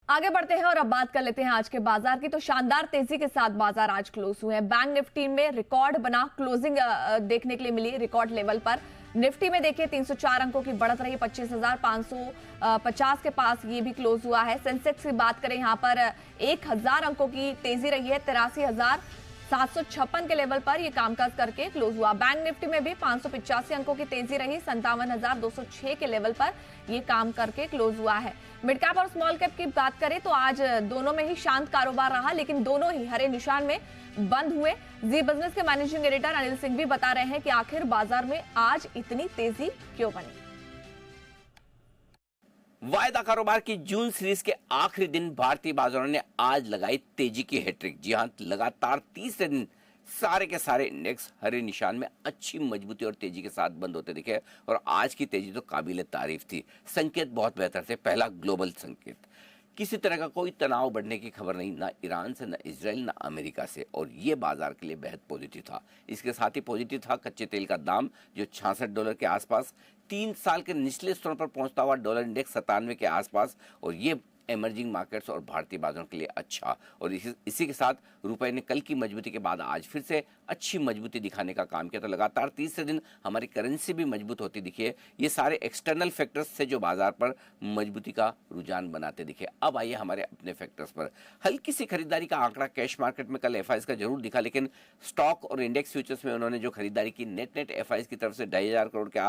आगे बढ़ते हैं और अब बात कर लेते हैं आज के बाजार की। तो शानदार तेजी के साथ बाजार आज क्लोज हुए हैं। बैंक निफ्टी में रिकॉर्ड बना क्लोजिंग देखने के लिए मिली रिकॉर्ड लेवल पर। निफ्टी में देखिए 304 अंकों की बढ़त रही, 25,550 के पास ये भी क्लोज हुआ है। सेंसेक्स की बात करें यहाँ पर 1000 अंकों की तेजी रही है, 83,756 के लेवल पर ये कामकाज करके क्लोज हुआ। बैंक निफ्टी में भी 585 अंकों की तेजी रही, 57,206 के लेवल पर ये काम करके क्लोज हुआ है। मिड कैप और स्मॉल कैप की बात करें तो आज दोनों में ही शांत कारोबार रहा, लेकिन दोनों ही हरे निशान में बंद हुए। जी बिजनेस के मैनेजिंग एडिटर अनिल सिंह भी बता रहे हैं कि आखिर बाजार में आज इतनी तेजी क्यों बनी। वायदा कारोबार की जून सीरीज के आखिरी दिन भारतीय बाजारों ने आज लगाई तेजी की हैट्रिक। जी हां, लगातार तीसरे दिन सारे के सारे इंडेक्स हरे निशान में अच्छी मजबूती और तेजी के साथ बंद होते दिखे और आज की तेजी तो काबिले तारीफ थी। संकेत बहुत बेहतर थे। पहला ग्लोबल संकेत, किसी तरह का कोई तनाव बढ़ने की खबर नहीं, ना ईरान से, ना इजराइल, ना अमेरिका से, और ये बाजार के लिए बेहद पॉजिटिव था। इसके साथ ही पॉजिटिव था कच्चे तेल का दाम जो $66 के आसपास, 3 साल के निचले स्तरों पर पहुंचता हुआ डॉलर इंडेक्स 97 के आसपास, और ये इमर्जिंग मार्केट्स और भारतीय बाजारों के लिए अच्छा। और इसी के साथ रुपए ने कल की मजबूती के बाद आज फिर से अच्छी मजबूती दिखाने का काम किया। तो लगातार तीसरे दिन हमारी करेंसी भी मजबूत होती दिखी है। ये सारे एक्सटर्नल फैक्टर्स से जो बाजार पर मजबूती का रुझान बनाते दिखे। अब आइए हमारे अपने फैक्टर्स पर। हल्की सी खरीदारी का आंकड़ा कैश मार्केट में कल एफआईज का जरूर दिखा, लेकिन स्टॉक और इंडेक्स फ्यूचर्स में उन्होंने जो खरीदारी की, नेट एफआईज की तरफ से 2,500 करोड़ के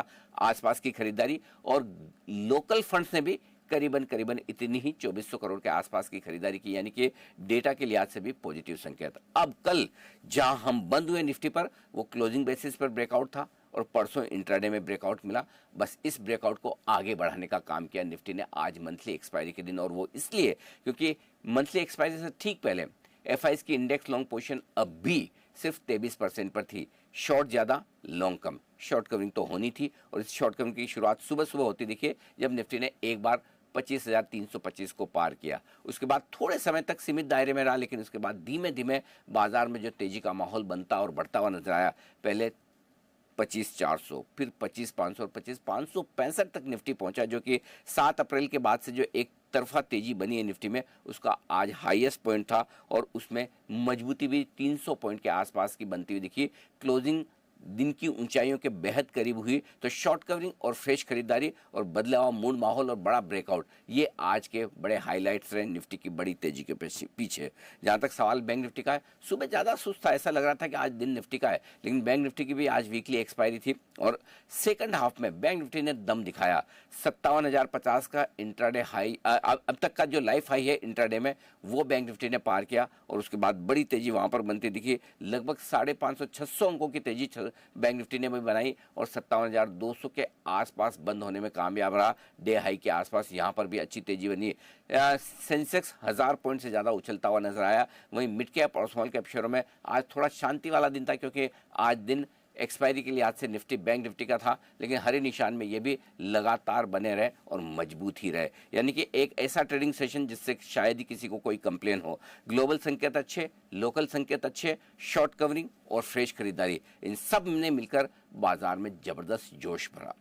आसपास की खरीदारी, और लोकल फंड्स ने भी करीबन इतनी ही 2400 करोड़ के आसपास की खरीदारी की, यानी कि डेटा के लिहाज से भी पॉजिटिव संकेत। अब कल जहां हम बंद हुए निफ्टी पर, वो क्लोजिंग बेसिस पर ब्रेकआउट था और परसों इंट्राडे में ब्रेकआउट मिला। बस इस ब्रेकआउट को आगे बढ़ाने का काम किया निफ्टी ने आज मंथली एक्सपायरी के दिन, और वो इसलिए क्योंकि मंथली एक्सपायरी से ठीक पहले एफआईज की इंडेक्स लॉन्ग पोजीशन अब भी सिर्फ 23% पर थी। शॉर्ट ज्यादा, लॉन्ग कम। शॉर्ट कवरिंग तो होनी थी, और इस शॉर्ट कवरिंग की शुरुआत सुबह होती दिखी जब निफ्टी ने एक बार 25,325 को पार किया। उसके बाद थोड़े समय तक सीमित दायरे में रहा, लेकिन उसके बाद धीमे धीमे बाजार में जो तेजी का माहौल बनता और बढ़ता हुआ नजर आया। पहले 25,400, फिर 25,500 और 25,565 तक निफ्टी पहुंचा, जो कि 7 अप्रैल के बाद से जो एक तरफा तेजी बनी है निफ्टी में, उसका आज हाईएस्ट पॉइंट था, और उसमें मजबूती भी 300 पॉइंट के आसपास की बनती हुई दिखी। क्लोजिंग दिन की ऊंचाइयों के बेहद करीब हुई। तो शॉर्ट कवरिंग और फ्रेश खरीदारी और बदला हुआ मूड माहौल और बड़ा ब्रेकआउट, ये आज के बड़े हाइलाइट्स रहे निफ्टी की बड़ी तेजी के पीछे। जहां तक सवाल बैंक निफ्टी का है, सुबह ज़्यादा सुस्त था, ऐसा लग रहा था कि आज दिन निफ्टी का है, लेकिन बैंक निफ्टी की भी आज वीकली एक्सपायरी थी, और सेकंड हाफ में बैंक निफ्टी ने दम दिखाया। 57,050 का इंट्राडे हाई, अब तक का जो लाइफ हाई है इंट्राडे में, वो बैंक निफ्टी ने पार किया, और उसके बाद बड़ी तेजी वहां पर बनती दिखी। लगभग 550-600 अंकों की तेजी बैंक निफ्टी ने भी बनाई, और 57,200 के आसपास बंद होने में कामयाब रहा। डे हाई के आसपास यहां पर भी अच्छी तेजी बनी। सेंसेक्स 1000 पॉइंट से ज्यादा उछलता हुआ नजर आया। वहीं मिड कैप और स्मॉल कैप शेयरों में आज थोड़ा शांति वाला दिन था, क्योंकि आज दिन एक्सपायरी के लिहाज से निफ्टी बैंक निफ्टी का था, लेकिन हरे निशान में ये भी लगातार बने रहे और मजबूत ही रहे। यानी कि एक ऐसा ट्रेडिंग सेशन जिससे शायद ही किसी को कोई कंप्लेन हो। ग्लोबल संकेत अच्छे, लोकल संकेत अच्छे, शॉर्ट कवरिंग और फ्रेश खरीदारी, इन सब ने मिलकर बाजार में जबरदस्त जोश भरा।